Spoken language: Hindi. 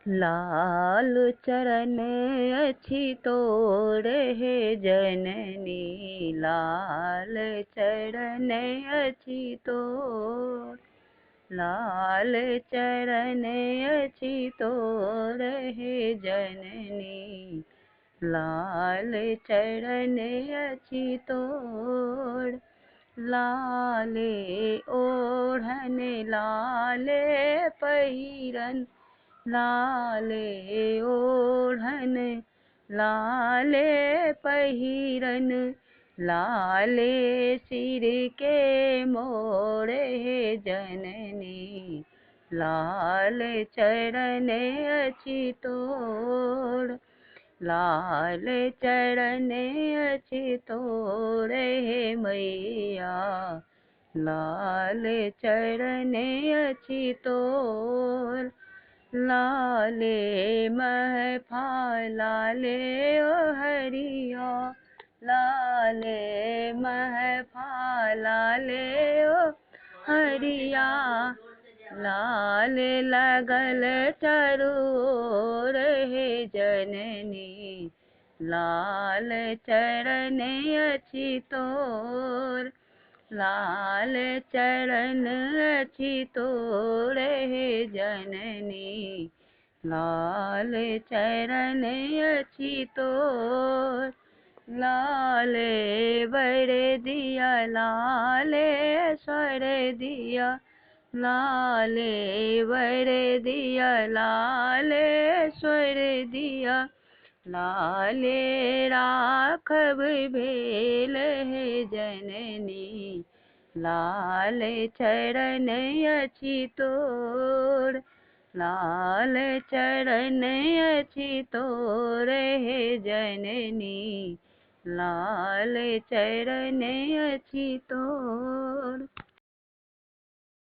लाल चरण अछि तोर हे जननी, लाल चरण अछि तोर। लाल चरण अछि तोर हे जननी, लाल चरण अछि तोर। लाले ओढ़न लाले पहिरन, लाले ओढ़न लाले पहिरन, लाले सिर के मोर हे जननी, लाल चरण अछि तोर। लाल चरण अछि तोर हे मैया, लाल चरण अछि तोर। लाले महफा लाले ओ हरिया, लाले महफा लाले ओ हरिया, लाल लगल चारू ओर हे जननी, लाल चरण अछि तोर। लाल चरण अछि तोर हे जननी, लाल चरण अछि तोर। लाले वर दिया लाले स्वर दिया, लाले वर दिया लाले स्वर दिया, लाले राखब भेल हे जननी, लाल चरण अछि तोर। लाल चरण अछि तोर हे जननी, लाल चरण अछि तोर।